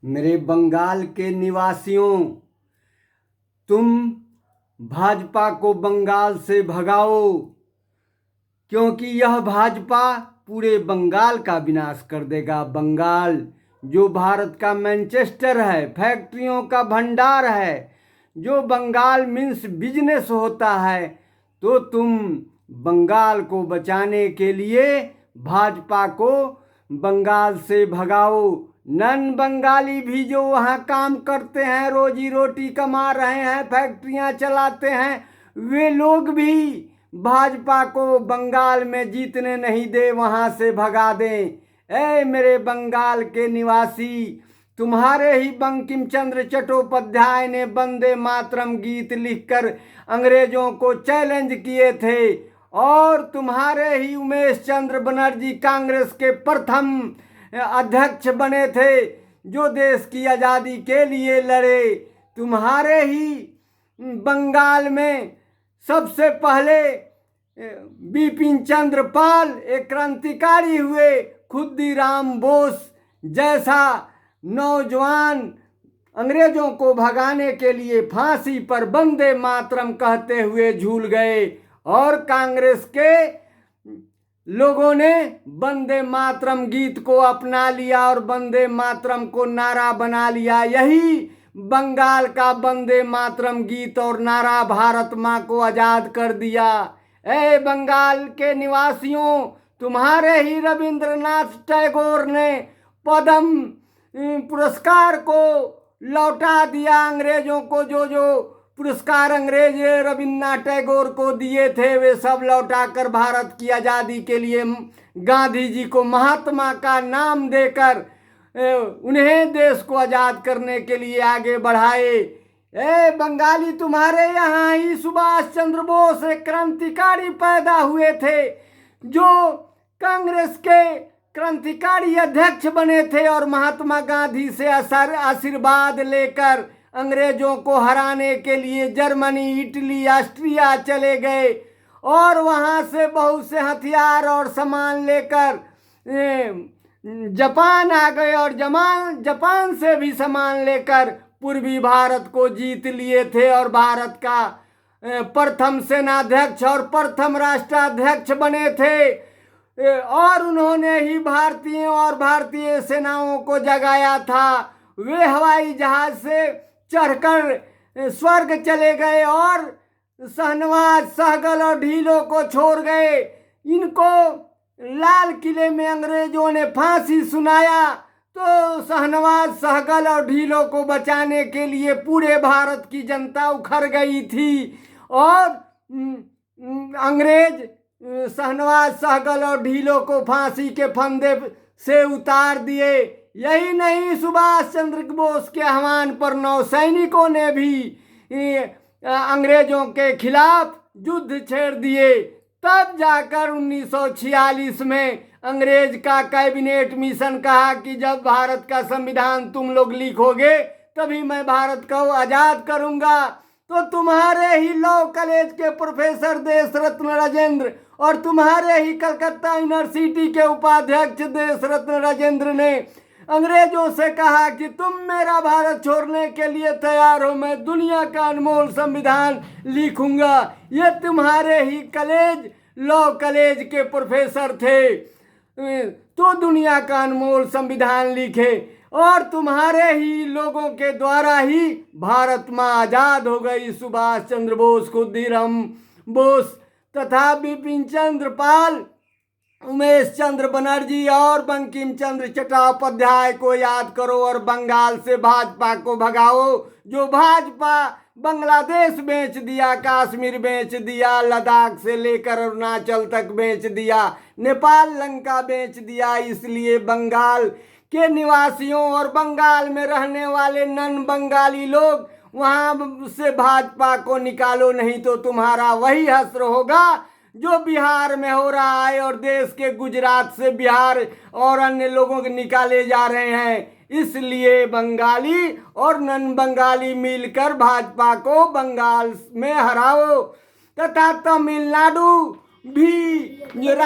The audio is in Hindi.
मेरे बंगाल के निवासियों, तुम भाजपा को बंगाल से भगाओ, क्योंकि यह भाजपा पूरे बंगाल का विनाश कर देगा। बंगाल जो भारत का मैनचेस्टर है, फैक्ट्रियों का भंडार है, जो बंगाल मीन्स बिजनेस होता है, तो तुम बंगाल को बचाने के लिए भाजपा को बंगाल से भगाओ। नन बंगाली भी जो वहाँ काम करते हैं, रोजी रोटी कमा रहे हैं, फैक्ट्रियाँ चलाते हैं, वे लोग भी भाजपा को बंगाल में जीतने नहीं दे, वहाँ से भगा दें। ऐ मेरे बंगाल के निवासी, तुम्हारे ही बंकिम चंद्र चट्टोपाध्याय ने वंदे मातरम गीत लिखकर अंग्रेजों को चैलेंज किए थे, और तुम्हारे ही उमेश चंद्र बनर्जी कांग्रेस के प्रथम अध्यक्ष बने थे, जो देश की आज़ादी के लिए लड़े। तुम्हारे ही बंगाल में सबसे पहले बिपिन चंद्र पाल एक क्रांतिकारी हुए। खुद्दीराम बोस जैसा नौजवान अंग्रेजों को भगाने के लिए फांसी पर वंदे मातरम कहते हुए झूल गए, और कांग्रेस के लोगों ने वंदे मातरम गीत को अपना लिया और वंदे मातरम को नारा बना लिया। यही बंगाल का वंदे मातरम गीत और नारा भारत माँ को आज़ाद कर दिया। ऐ बंगाल के निवासियों, तुम्हारे ही रविंद्रनाथ टैगोर ने पद्म पुरस्कार को लौटा दिया अंग्रेजों को। जो पुरस्कार अंग्रेज रविन्द्रनाथ टैगोर को दिए थे, वे सब लौटाकर भारत की आज़ादी के लिए गांधी जी को महात्मा का नाम देकर उन्हें देश को आज़ाद करने के लिए आगे बढ़ाए। ए बंगाली, तुम्हारे यहाँ ही सुभाष चंद्र बोस एक क्रांतिकारी पैदा हुए थे, जो कांग्रेस के क्रांतिकारी अध्यक्ष बने थे, और महात्मा गांधी से आशीर्वाद लेकर अंग्रेजों को हराने के लिए जर्मनी, इटली, ऑस्ट्रिया चले गए, और वहाँ से बहुत से हथियार और सामान लेकर जापान आ गए, और जापान से भी सामान लेकर पूर्वी भारत को जीत लिए थे, और भारत का प्रथम सेनाध्यक्ष और प्रथम राष्ट्राध्यक्ष बने थे। और उन्होंने ही भारतीयों और भारतीय सेनाओं को जगाया था। वे हवाई जहाज से चढ़कर स्वर्ग चले गए और शाहनवाज, सहगल और ढीलों को छोड़ गए। इनको लाल किले में अंग्रेजों ने फांसी सुनाया, तो शाहनवाज, सहगल और ढीलों को बचाने के लिए पूरे भारत की जनता उखड़ गई थी, और अंग्रेज शाहनवाज, सहगल और ढीलों को फांसी के फंदे से उतार दिए। यही नहीं, सुभाष चंद्र बोस के आह्वान पर नौसैनिकों ने भी अंग्रेजों के खिलाफ युद्ध छेड़ दिए। तब जाकर 1946 में अंग्रेज का कैबिनेट मिशन कहा कि जब भारत का संविधान तुम लोग लिखोगे तभी मैं भारत को आज़ाद करूंगा। तो तुम्हारे ही लॉ कॉलेज के प्रोफेसर देश रत्न राजेंद्र और तुम्हारे ही कलकत्ता यूनिवर्सिटी के उपाध्यक्ष देश रत्न राजेंद्र ने अंग्रेजों से कहा कि तुम मेरा भारत छोड़ने के लिए तैयार हो, मैं दुनिया का अनमोल संविधान लिखूंगा। ये तुम्हारे ही कॉलेज, लॉ कॉलेज के प्रोफेसर थे, तो दुनिया का अनमोल संविधान लिखे, और तुम्हारे ही लोगों के द्वारा ही भारत माँ आज़ाद हो गई। सुभाष चंद्र बोस, खुद्दीराम बोस तथा बिपिन चंद्र पाल, उमेश चंद्र बनर्जी और बंकिम चंद्र चट्टोपाध्याय को याद करो, और बंगाल से भाजपा को भगाओ। जो भाजपा बांग्लादेश बेच दिया, कश्मीर बेच दिया, लद्दाख से लेकर अरुणाचल तक बेच दिया, नेपाल, लंका बेच दिया। इसलिए बंगाल के निवासियों और बंगाल में रहने वाले नन बंगाली लोग, वहाँ से भाजपा को निकालो, नहीं तो तुम्हारा वही हश्र होगा जो बिहार में हो रहा है, और देश के गुजरात से बिहार और अन्य लोगों के निकाले जा रहे हैं। इसलिए बंगाली और नन बंगाली मिलकर भाजपा को बंगाल में हराओ, तथा तमिलनाडु भी